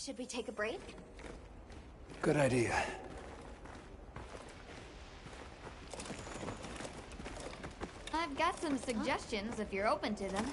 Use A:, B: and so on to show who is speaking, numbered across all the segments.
A: Should we take a break?
B: Good idea.
A: I've got some suggestions if you're open to them.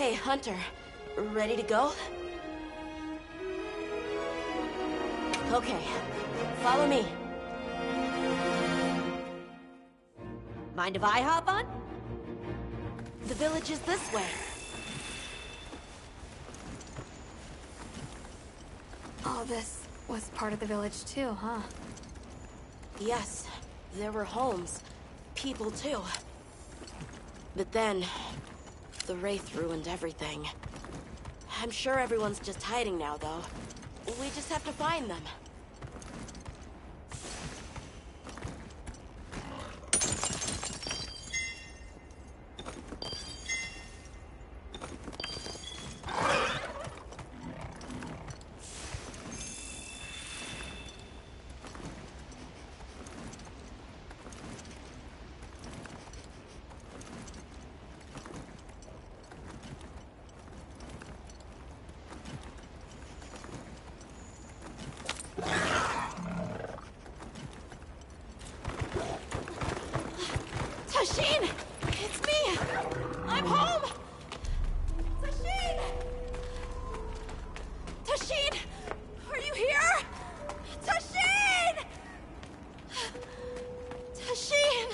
C: Hey, Hunter. Ready to go? Okay, follow me. Mind if I hop on? The village is this way.
A: All this was part of the village too, huh?
C: Yes, there were homes. People too. But then, the Wraith ruined everything. I'm sure everyone's just hiding now, though. We just have to find them. Tasheen! It's me! I'm home! Tasheen! Tasheen! Are you here? Tasheen! Tasheen!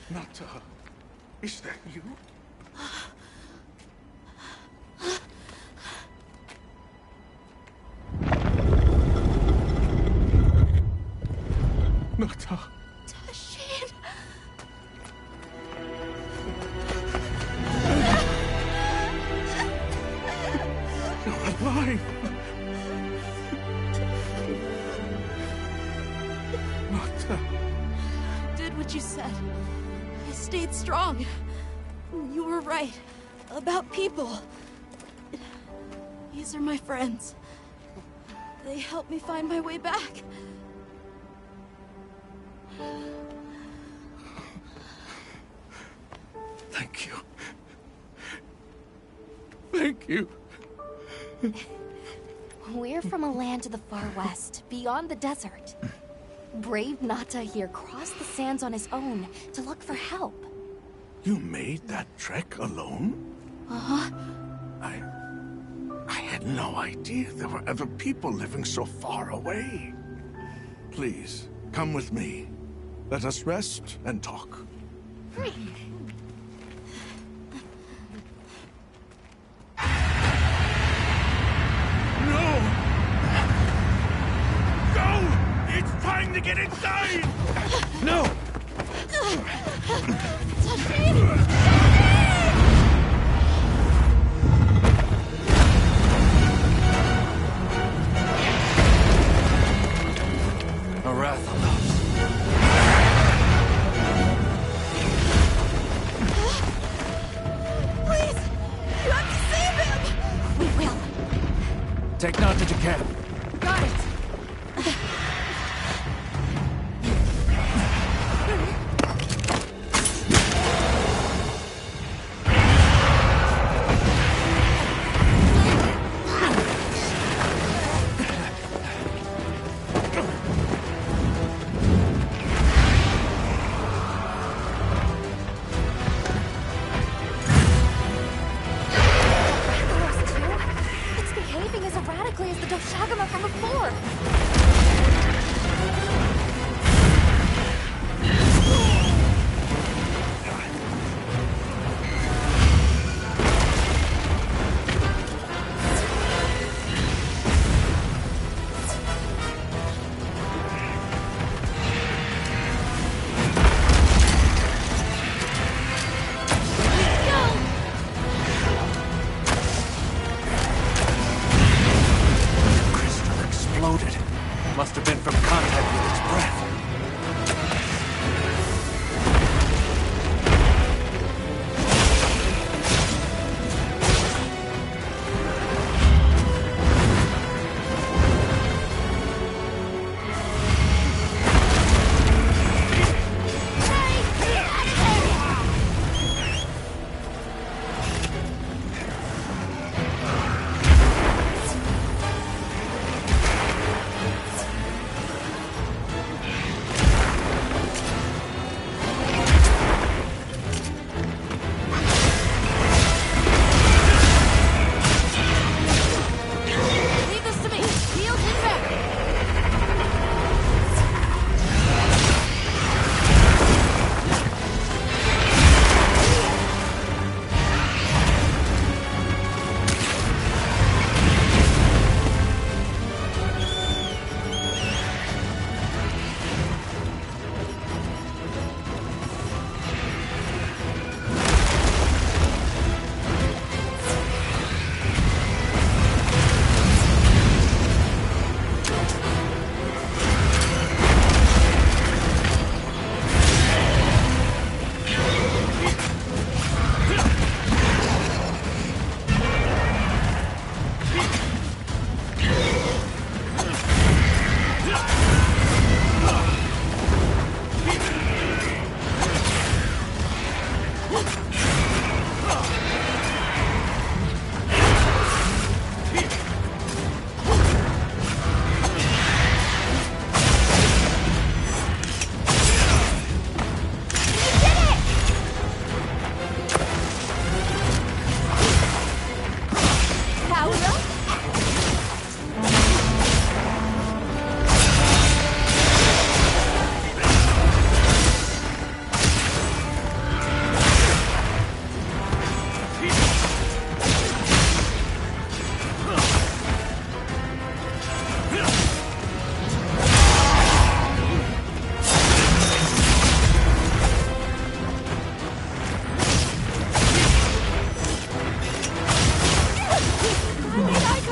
D: Nata, is that you? Nata.
C: Tasheen!
D: You're alive! Nata.
C: Did what you said. I stayed strong. You were right. About people. These are my friends. They helped me find my way back.
D: Thank you. Thank you.
E: We're from a land to the far west, beyond the desert. Brave Nata here crossed the sands on his own to look for help.
D: You made that trek alone?
C: Uh-huh.
D: I had no idea there were other people living so far away. Please, come with me. Let us rest and talk. No! Go! It's trying to get inside! No!
B: Arathalos.
C: Please! You have to save him!
E: We will.
B: Take Nata to camp.
E: Got it. Rathalos too? It's behaving as erratically as the Doshagama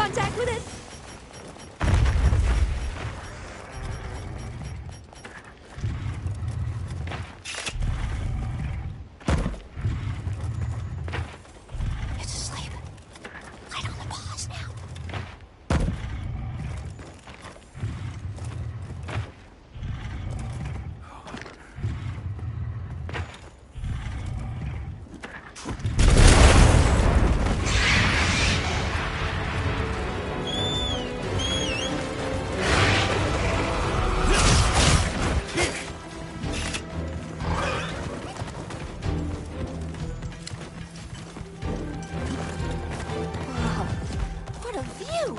A: contact with it?
E: It's asleep. Light on the paws now. Wow, what a view!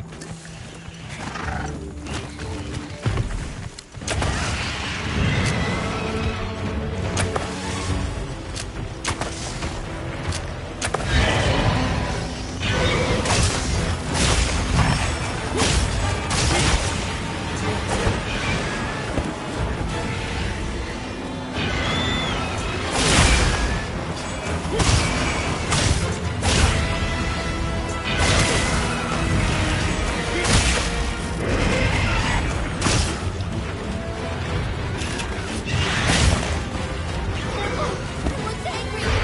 E: What's angry?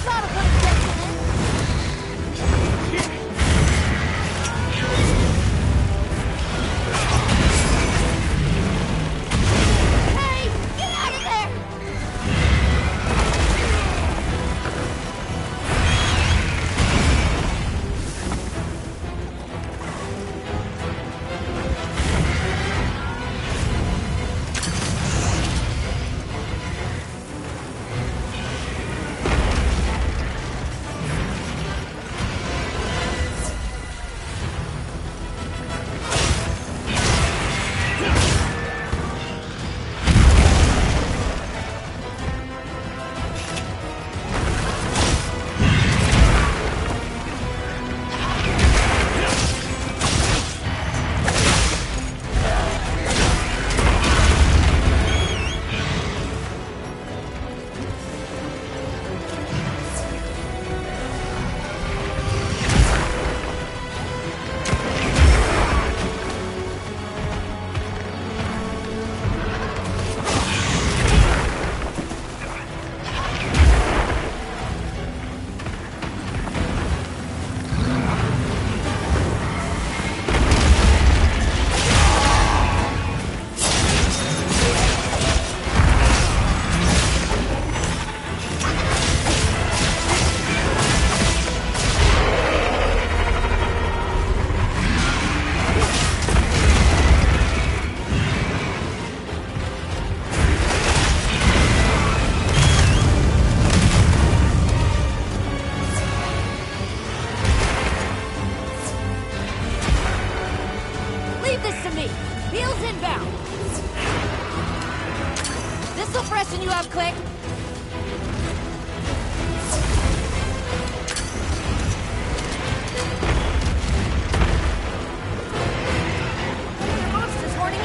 E: Gotta put a dent in it. Hey, get out of there! Leave this to me. Wheels inbound. This'll freshen you up quick. Monsters horning in.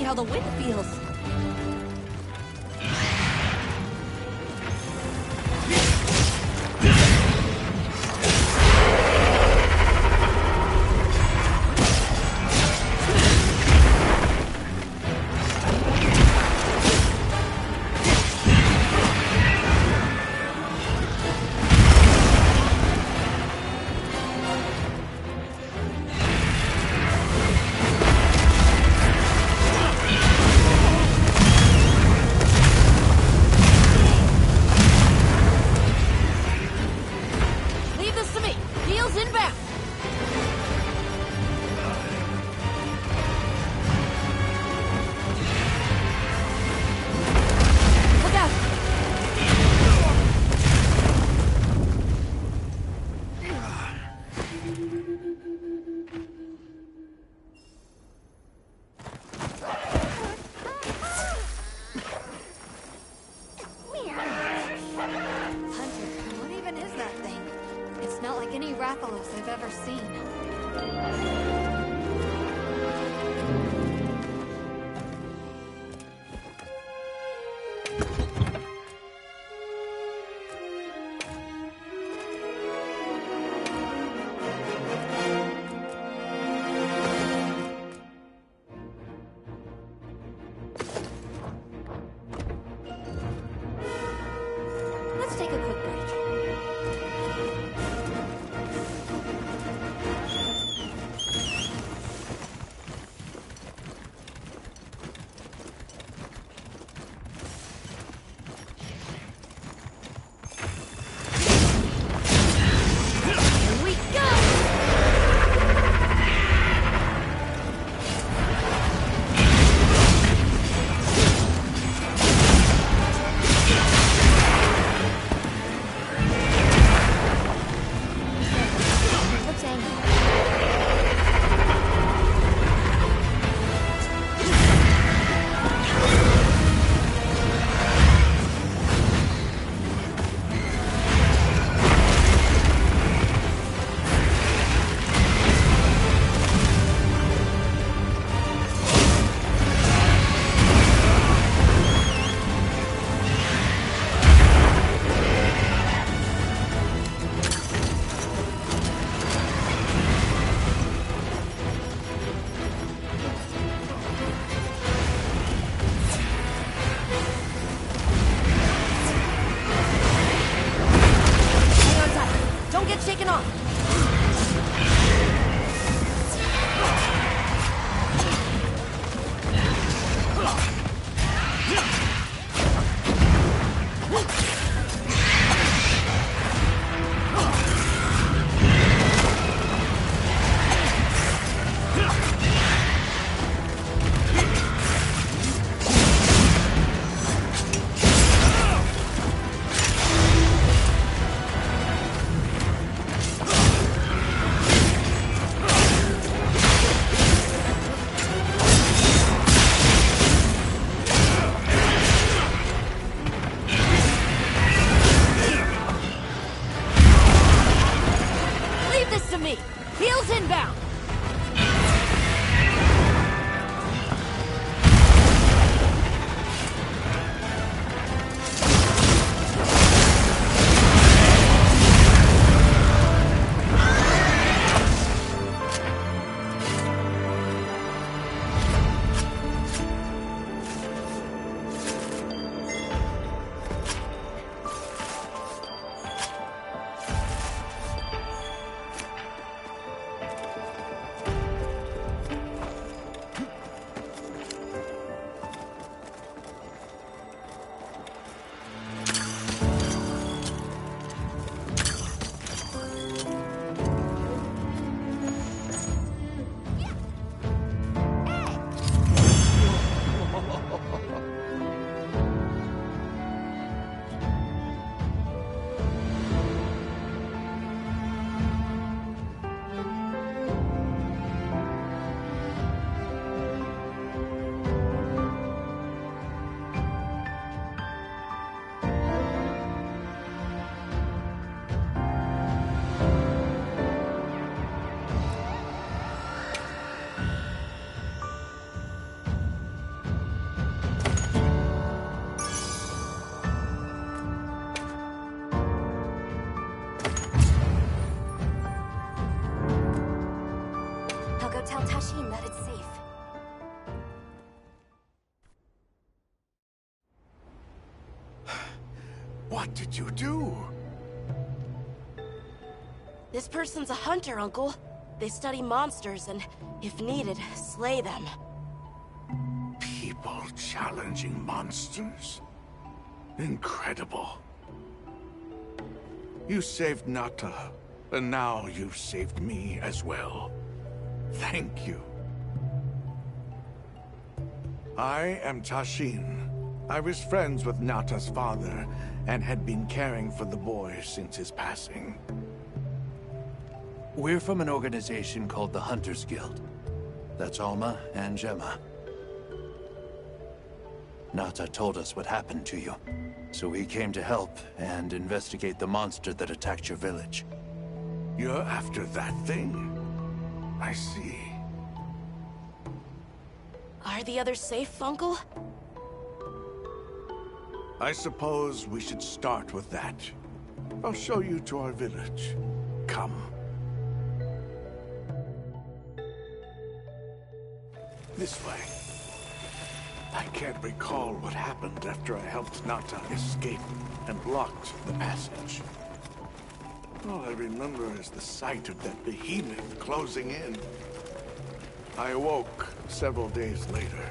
C: how the wind feels. Leave this to me. Heels inbound. Look out.
A: Hunter, what even is that thing? It's not like any Rathalos I've ever seen.
C: Let's take a quick break.
D: What did you do?
C: This person's a hunter, Uncle. They study monsters and, if needed, slay them.
D: People challenging monsters? Incredible. You saved Nata, and now you've saved me as well. Thank you. I am Tashin. I was friends with Nata's father, and had been caring for the boy since his passing.
B: We're from an organization called the Hunters Guild. That's Alma and Gemma. Nata told us what happened to you, so we came to help and investigate the monster that attacked your village.
D: You're after that thing? I see.
C: Are the others safe, Uncle?
D: I suppose we should start with that. I'll show you to our village. Come. This way. I can't recall what happened after I helped Nata escape and blocked the passage. All I remember is the sight of that behemoth closing in. I awoke several days later.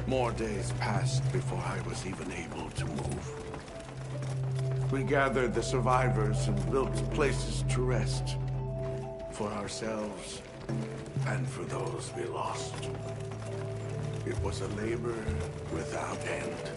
D: More days passed before I was even able to move. We gathered the survivors and built places to rest. For ourselves, and for those we lost. It was a labor without end.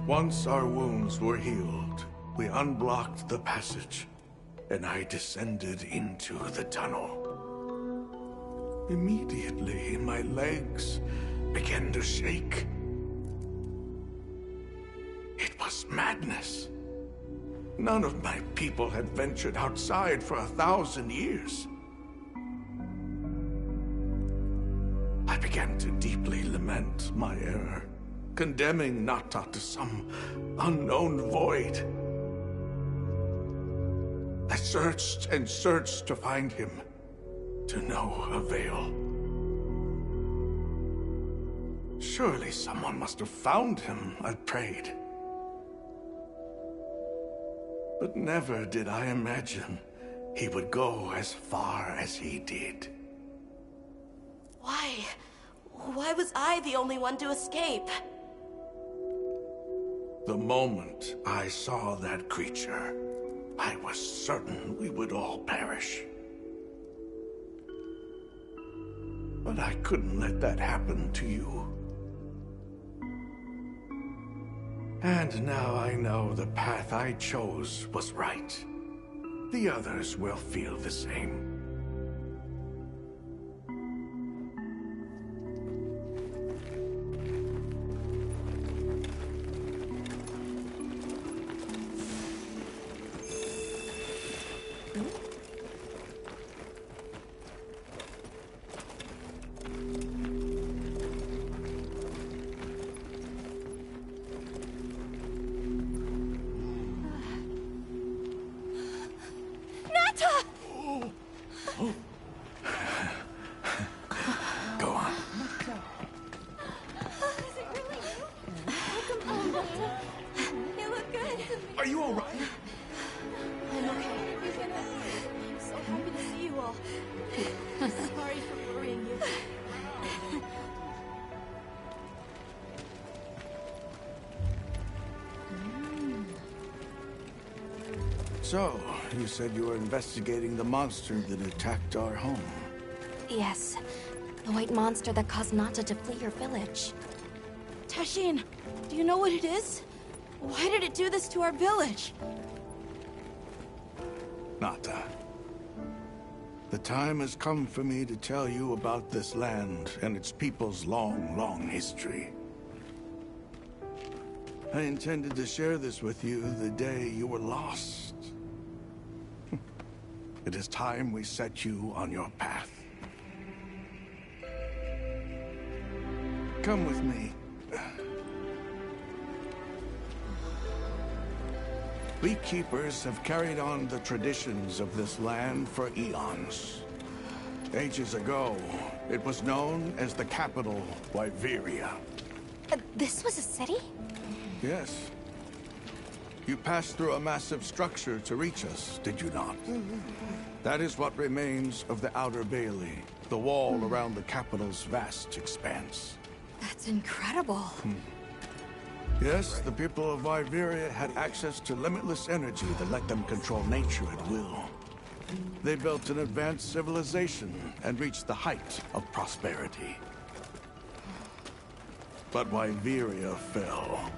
D: Once our wounds were healed, we unblocked the passage, and I descended into the tunnel. Immediately, my legs began to shake. It was madness. None of my people had ventured outside for 1,000 years. I began to deeply lament my error, condemning Nata to some unknown void. I searched and searched to find him, to no avail. Surely someone must have found him, I prayed. But never did I imagine he would go as far as he did.
C: Why? Why was I the only one to escape?
D: The moment I saw that creature, I was certain we would all perish. But I couldn't let that happen to you. And now I know the path I chose was right. The others will feel the same. Go on.
C: You look good.
D: Are you all right?
C: I'm okay. I'm so happy to see you all. Sorry for worrying you.
D: So, you said you were investigating the monster that attacked our home.
E: Yes. The white monster that caused Nata to flee your village.
C: Tashin, do you know what it is? Why did it do this to our village?
D: Nata. The time has come for me to tell you about this land and its people's long, long history. I intended to share this with you the day you were lost. It is time we set you on your path. Come with me. We keepers have carried on the traditions of this land for eons. Ages ago, it was known as the capital, Wyveria.
E: This was a city?
D: Yes. You passed through a massive structure to reach us, did you not? That is what remains of the Outer Bailey, the wall around the capital's vast expanse.
A: That's incredible.
D: Yes, the people of Wyveria had access to limitless energy that let them control nature at will. They built an advanced civilization and reached the height of prosperity. But Wyveria fell.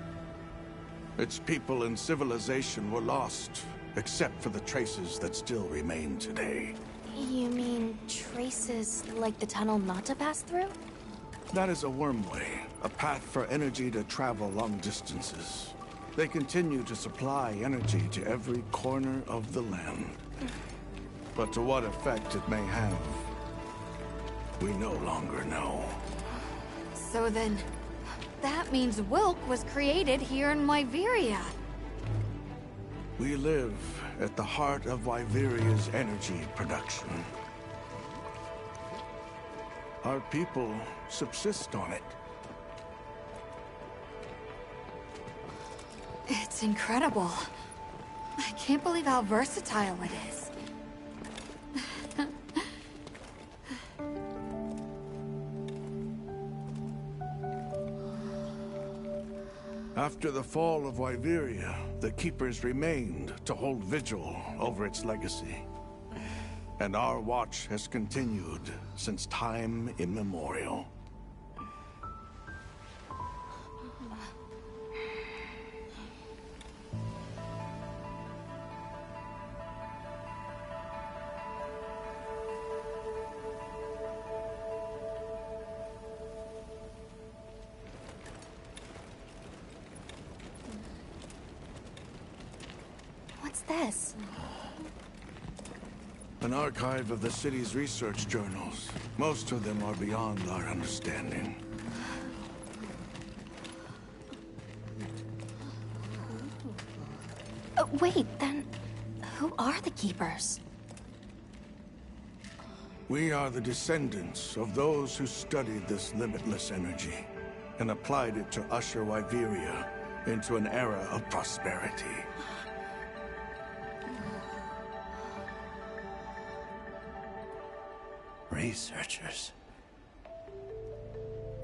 D: Its people and civilization were lost, except for the traces that still remain today.
E: You mean traces like the tunnel Nata passed through?
D: That is a wormway, a path for energy to travel long distances. They continue to supply energy to every corner of the land. But to what effect it may have, we no longer know.
A: So then, that means Wilk was created here in Wyveria.
D: We live at the heart of Wyveria's energy production. Our people subsist on it.
A: It's incredible. I can't believe how versatile it is.
D: After the fall of Wyveria, the Keepers remained to hold vigil over its legacy. And our watch has continued since time immemorial.
E: What's this?
D: An archive of the city's research journals. Most of them are beyond our understanding.
E: Wait, then who are the Keepers?
D: We are the descendants of those who studied this limitless energy and applied it to usher Wyveria into an era of prosperity.
B: Researchers.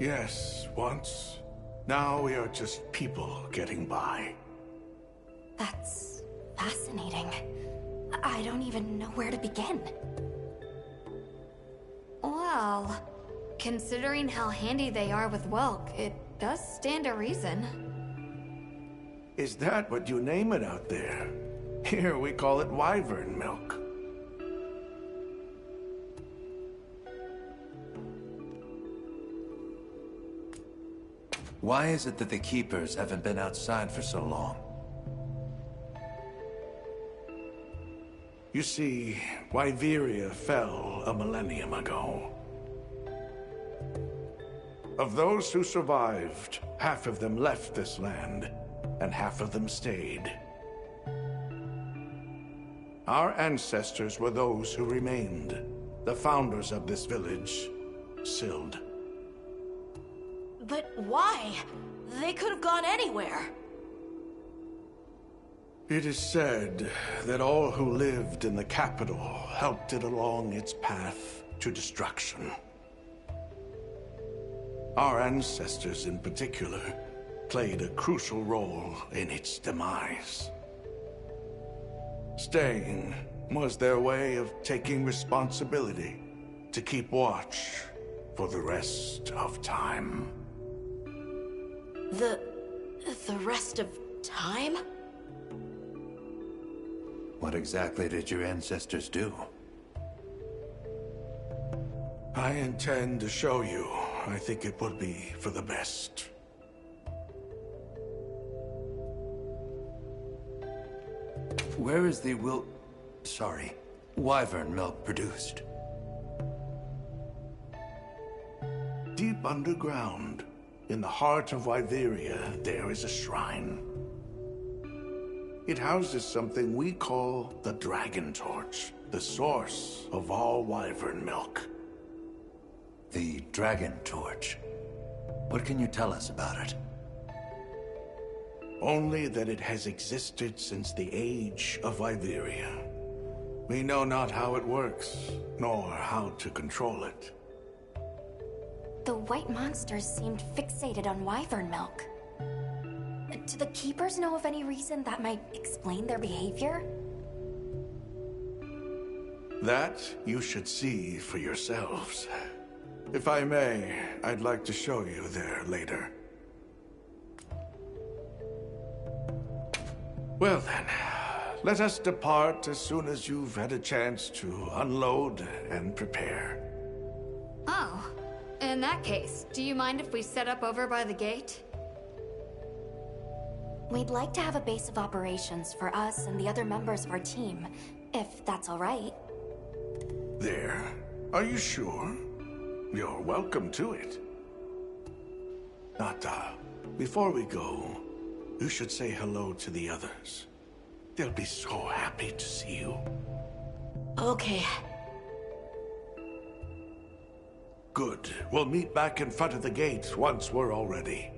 D: Yes, once. Now we are just people getting by.
E: That's fascinating. I don't even know where to begin.
A: Well, considering how handy they are with Welk, it does stand to reason.
D: Is that what you name it out there? Here we call it wyvern milk.
B: Why is it that the Keepers haven't been outside for so long?
D: You see, Wyveria fell a millennium ago. Of those who survived, half of them left this land, and half of them stayed. Our ancestors were those who remained, the founders of this village, Sild.
C: But why? They could have gone anywhere.
D: It is said that all who lived in the capital helped it along its path to destruction. Our ancestors in particular played a crucial role in its demise. Staying was their way of taking responsibility to keep watch for the rest of time.
C: The rest of time?
B: What exactly did your ancestors do?
D: I intend to show you. I think it would be for the best.
B: Where is the wyvern milk produced?
D: Deep underground, in the heart of Wyveria, there is a shrine. It houses something we call the Dragon Torch, the source of all wyvern milk.
B: The Dragon Torch. What can you tell us about it?
D: Only that it has existed since the age of Iberia. We know not how it works, nor how to control it.
E: The white monsters seemed fixated on wyvern milk. Do the Keepers know of any reason that might explain their behavior?
D: That you should see for yourselves. If I may, I'd like to show you there later. Well then, let us depart as soon as you've had a chance to unload and prepare.
A: Oh. In that case, do you mind if we set up over by the gate?
E: We'd like to have a base of operations for us and the other members of our team, if that's all right.
D: There? Are you sure? You're welcome to it. Nata, before we go, you should say hello to the others. They'll be so happy to see you.
C: Okay.
D: Good. We'll meet back in front of the gate once we're all ready.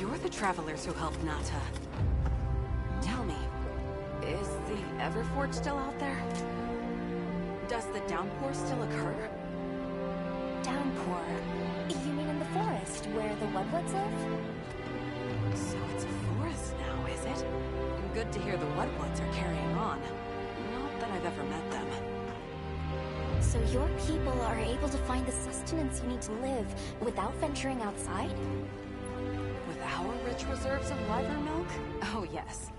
F: You're the travelers who helped Nata. Tell me, is the Everforge still out there? Does the downpour still occur?
E: Downpour? You mean in the forest, where the Woodwoods live?
F: So it's a forest now, is it? Good to hear the Woodwoods are carrying on. Not that I've ever met them.
E: So your people are able to find the sustenance you need to live without venturing outside?
F: With our rich reserves of wyvern milk? Oh, yes.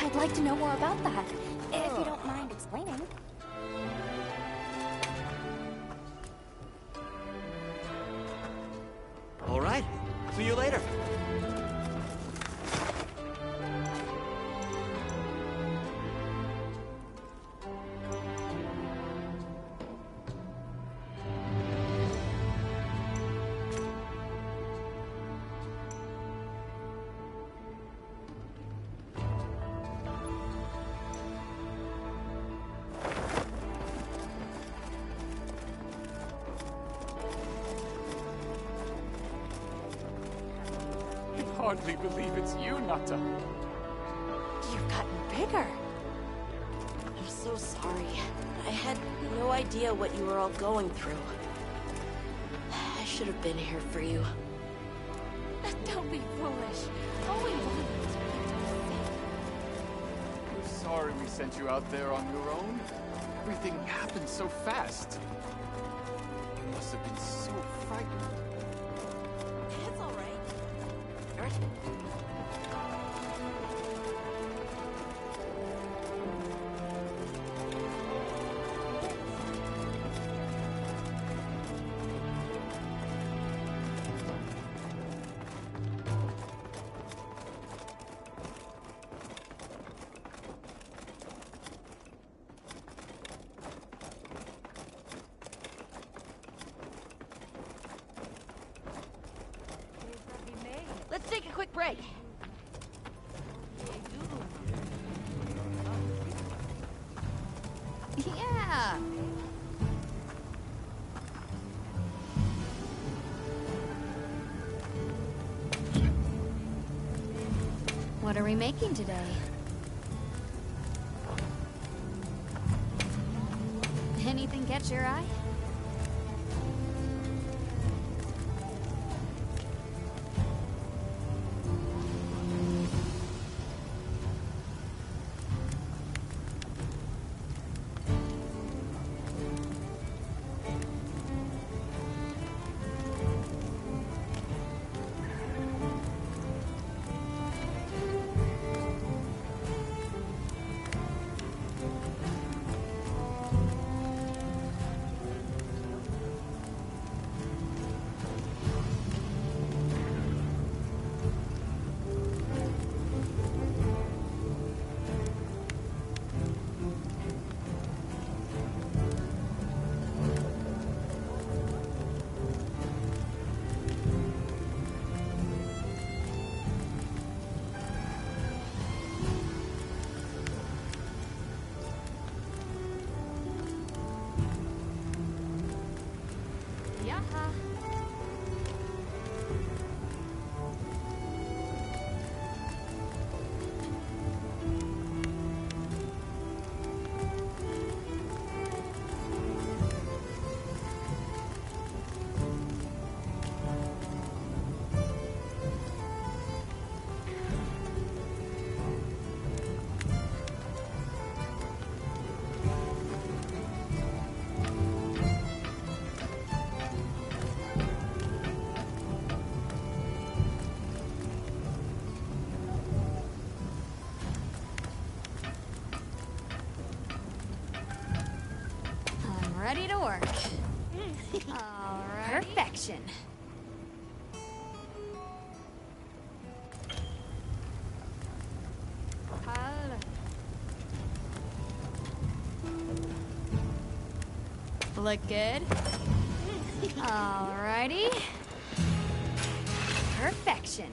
E: I'd like to know more about that, if you don't mind explaining.
G: All right. See you later.
H: Hardly believe it's you, Nata.
F: You've gotten bigger.
C: I'm so sorry. I had no idea what you were all going through. I should have been here for you.
F: Don't be foolish. All we wanted was for you to be safe.
H: sorry we sent you out there on your own. Everything happened so fast. You must have been so frightened.
C: It's all right. Eric? Let's take a quick break.
A: Yeah. What are we making today? Anything catch your eye? Ready to work. All right. Perfection. Look good. Alrighty. Perfection.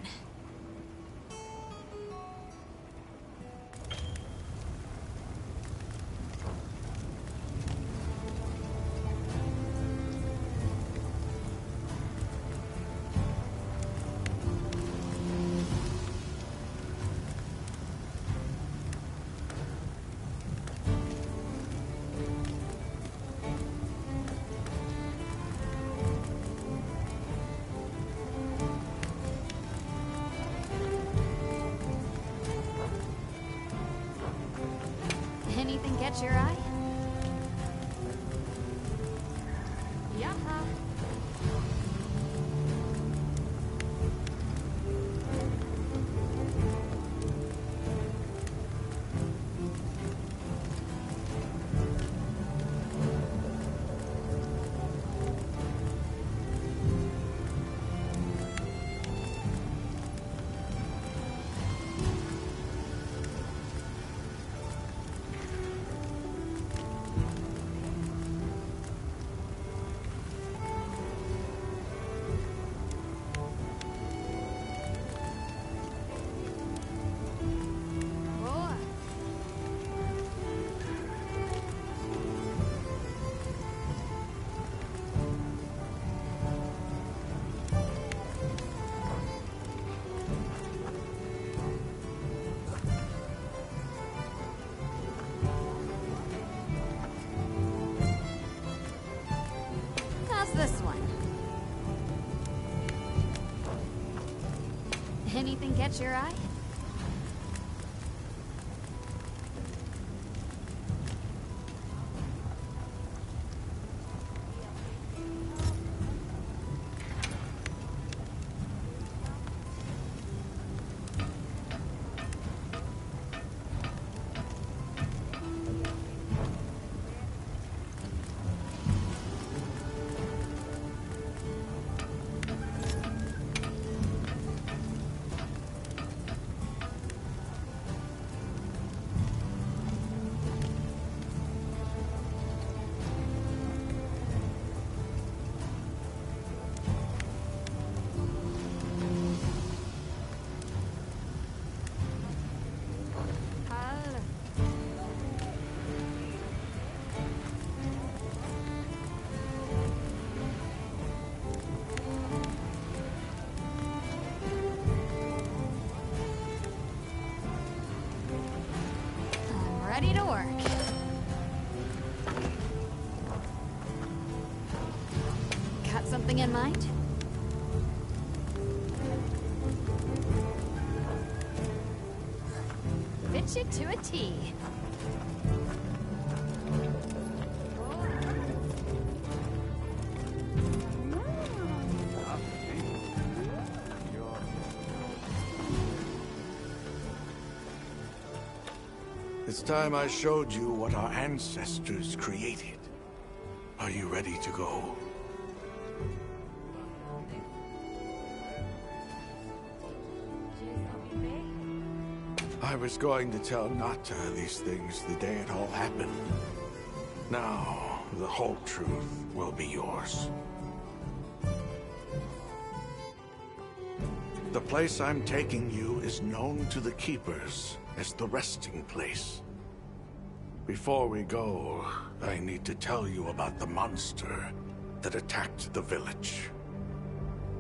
A: Anything catch your eye? Yaha. This one. Anything catch your eye? something in mind? Fit you to a T.
D: It's time I showed you what our ancestors created. Are you ready to go? I was going to tell Nata these things the day it all happened. Now, the whole truth will be yours. The place I'm taking you is known to the Keepers as the resting place. Before we go, I need to tell you about the monster that attacked the village.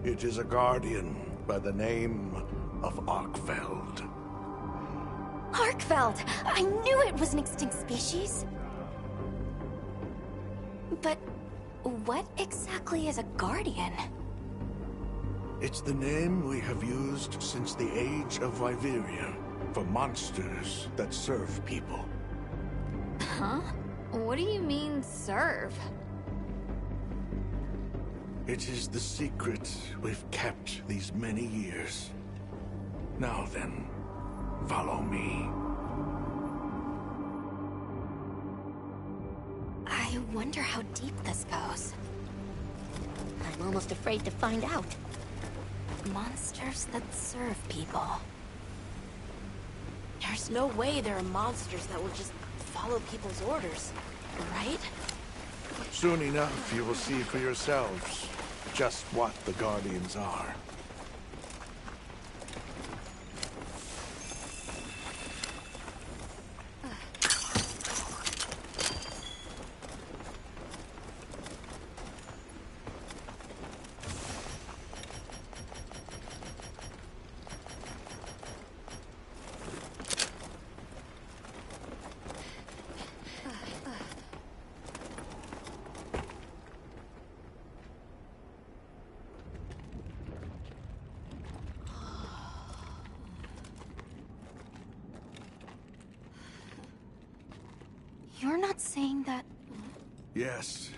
D: It is a guardian by the name of Arkfeld.
E: Arkfeld! I knew it was an extinct species! But what exactly is a guardian?
D: It's the name we have used since the age of Wyveria for monsters that serve people.
A: Huh? What do you mean, serve?
D: It is the secret we've kept these many years. Now then, follow me.
E: I wonder how deep this goes.
C: I'm almost afraid to find out.
E: Monsters that serve people.
C: There's no way there are monsters that will just follow people's orders, right?
D: Soon enough, you will see for yourselves just what the Guardians are.
E: You're not saying that...
D: Yes.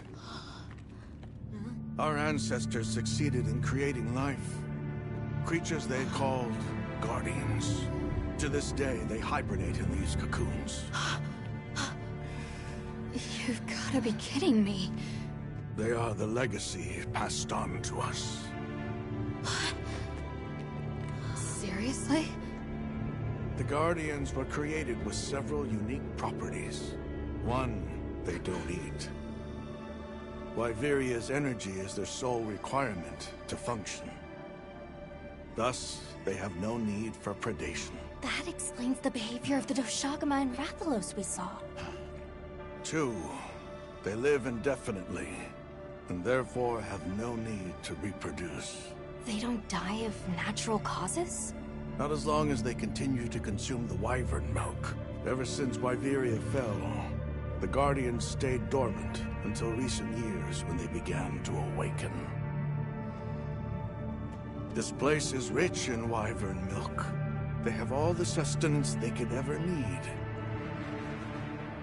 D: Our ancestors succeeded in creating life. Creatures they called Guardians. To this day, they hibernate in these cocoons.
A: You've gotta be kidding me.
D: They are the legacy passed on to us.
A: Seriously?
D: The Guardians were created with several unique properties. One, they don't eat. Wyveria's energy is their sole requirement to function. Thus, they have no need for predation.
E: That explains the behavior of the Doshagama and Rathalos we saw.
D: Two, they live indefinitely, and therefore have no need to reproduce.
E: They don't die of natural causes?
D: Not as long as they continue to consume the wyvern milk. Ever since Wyveria fell, the Guardians stayed dormant until recent years when they began to awaken. This place is rich in wyvern milk. They have all the sustenance they could ever need.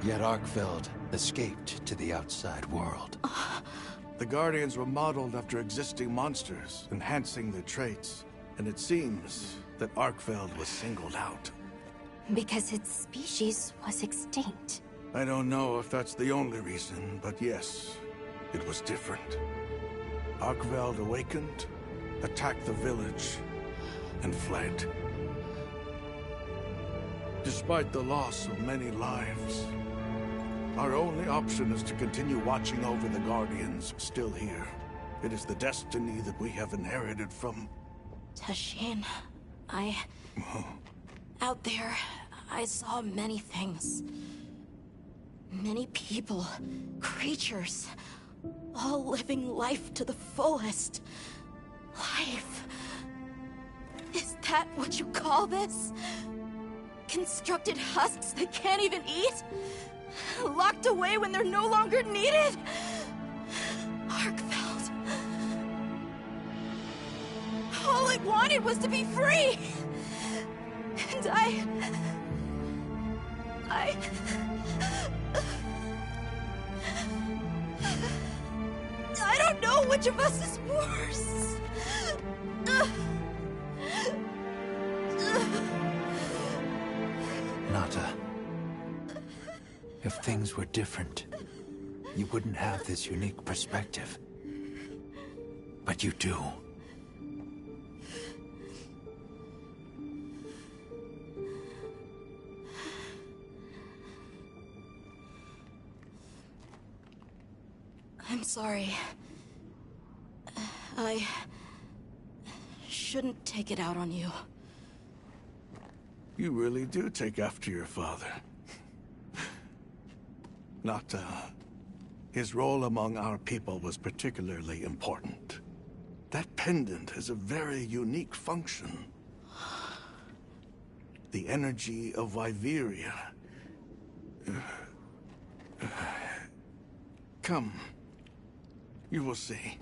B: Yet Arkfeld escaped to the outside world.
D: The Guardians were modeled after existing monsters, enhancing their traits. And it seems that Arkfeld was singled out.
E: Because its species was extinct.
D: I don't know if that's the only reason, but yes, it was different. Arkfeld awakened, attacked the village, and fled. Despite the loss of many lives, our only option is to continue watching over the Guardians still here. It is the destiny that we have inherited from...
C: Tashin, out there, I saw many things. Many people, creatures, all living life to the fullest. Life. Is that what you call this? Constructed husks they can't even eat? Locked away when they're no longer needed? Arkfeld. All I wanted was to be free! And I don't know which of us is worse.
B: Nata, if things were different, you wouldn't have this unique perspective. But you do.
C: I'm sorry. I shouldn't take it out on you.
D: You really do take after your father. Nata, his role among our people was particularly important. That pendant has a very unique function. The energy of Wyveria. Come. You will see.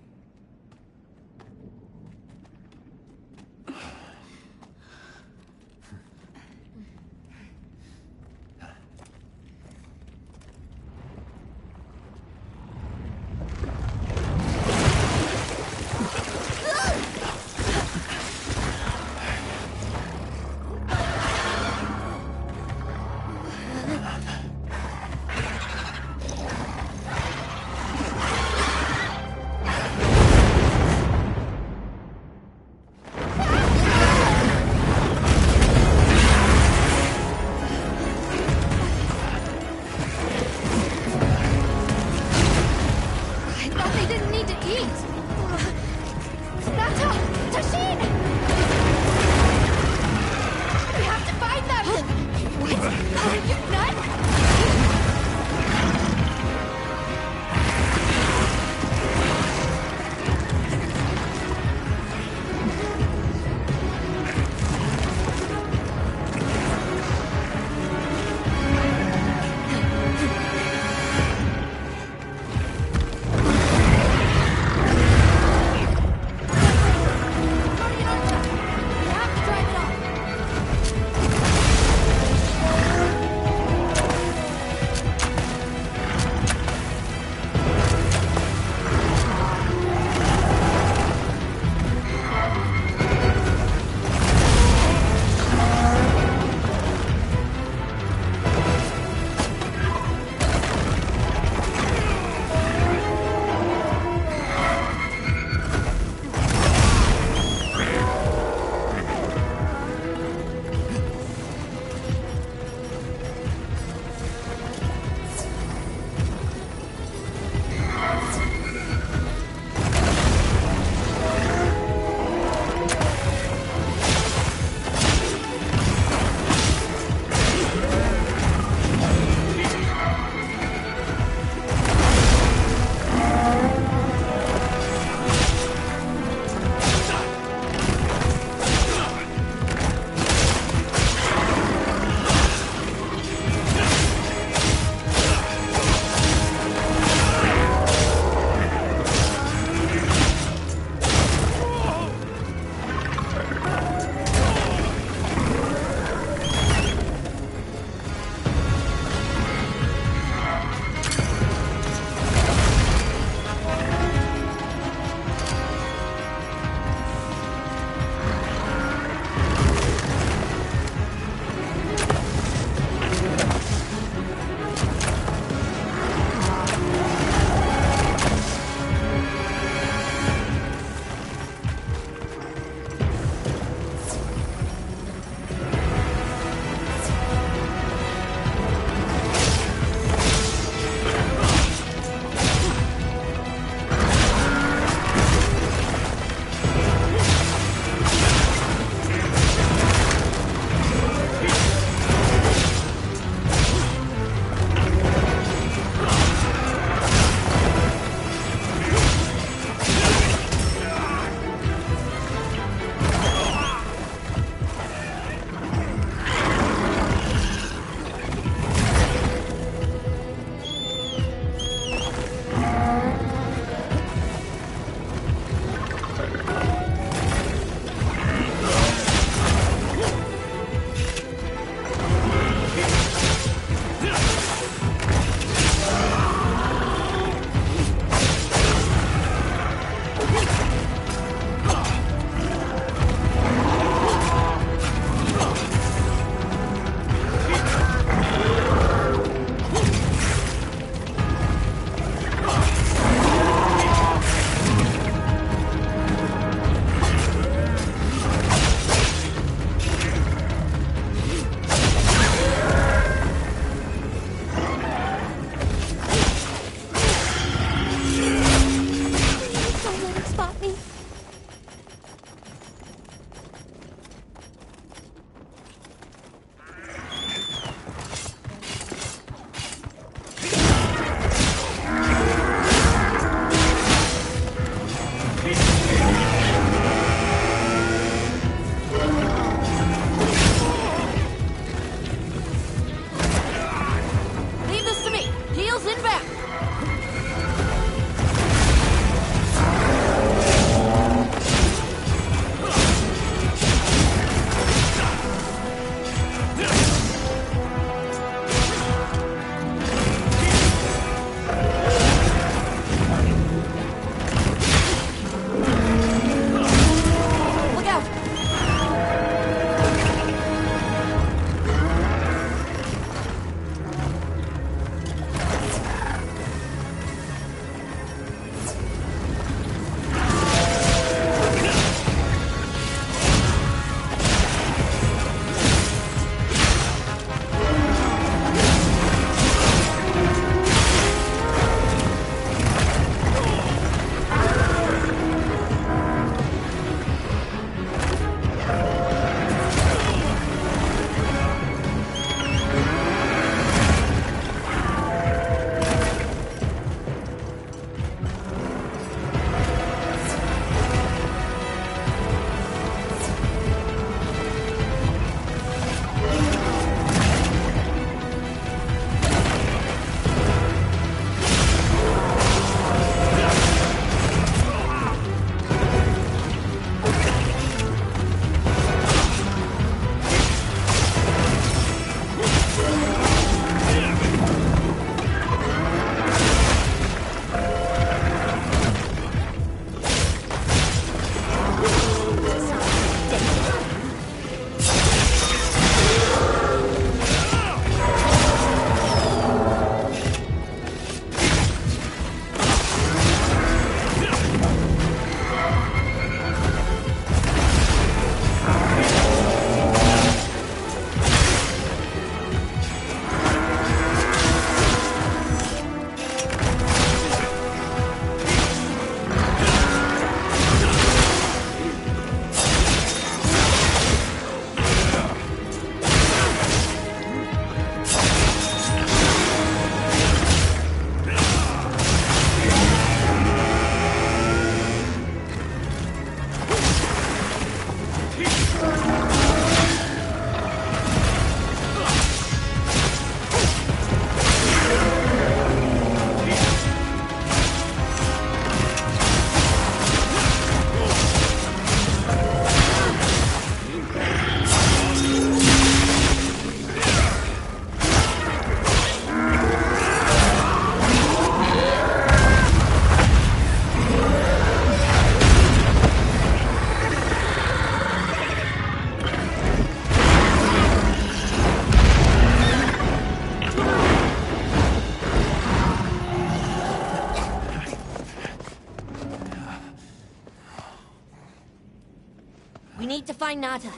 C: need to find Nata.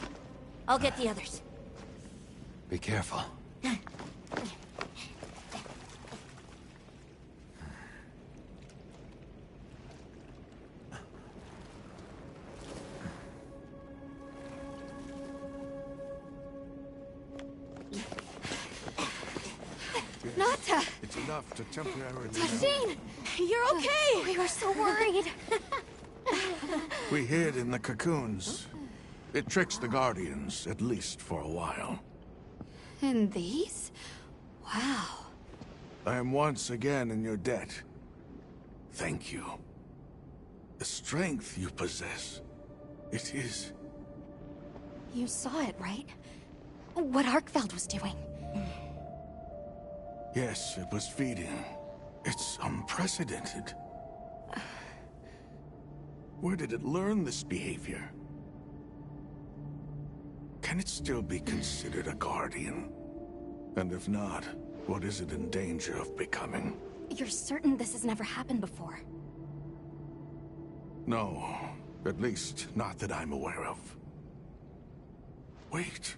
C: I'll get the others.
B: Be careful.
A: Nata!
D: It's enough to temporarily...
A: Tasheen!
C: You're okay!
A: We were so worried.
D: We hid in the cocoons. It tricks the Guardians, at least for a while.
A: And these? Wow.
D: I am once again in your debt. Thank you. The strength you possess, it is...
E: You saw it, right? What Arkfeld was doing.
D: Yes, it was feeding. It's unprecedented. Where did it learn this behavior? Can it still be considered a Guardian? And if not, what is it in danger of becoming?
E: You're certain this has never happened before?
D: No, at least not that I'm aware of. Wait,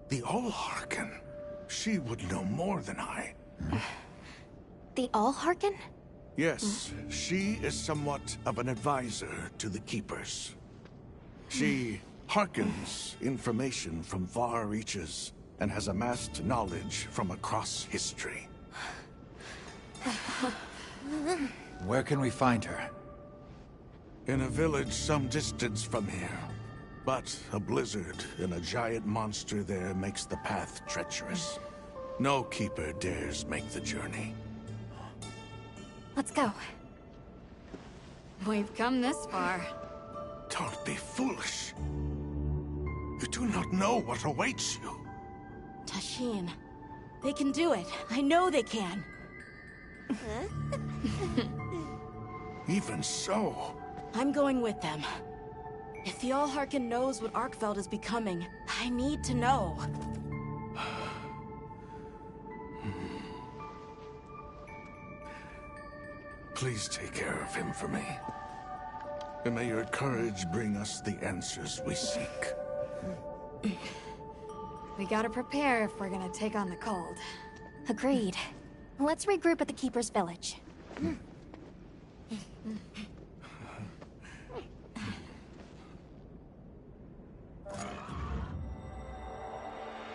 D: the Allharken. She would know more than I.
E: The Allharken?
D: Yes, she is somewhat of an advisor to the Keepers. She hearkens information from far reaches and has amassed knowledge from across history.
B: Where can we find her?
D: In a village some distance from here. But a blizzard and a giant monster there makes the path treacherous. No Keeper dares make the journey.
E: Let's go.
A: We've come this far.
D: Don't be foolish. You do not know what awaits you.
C: Tasheen. They can do it. I know they can.
D: Even so...
C: I'm going with them. If the Allharken knows what Arkfeld is becoming, I need to know.
D: Please take care of him for me. And may your courage bring us the answers we seek.
A: We gotta prepare if we're gonna take on the cold.
E: Agreed. Let's regroup at the Keeper's Village.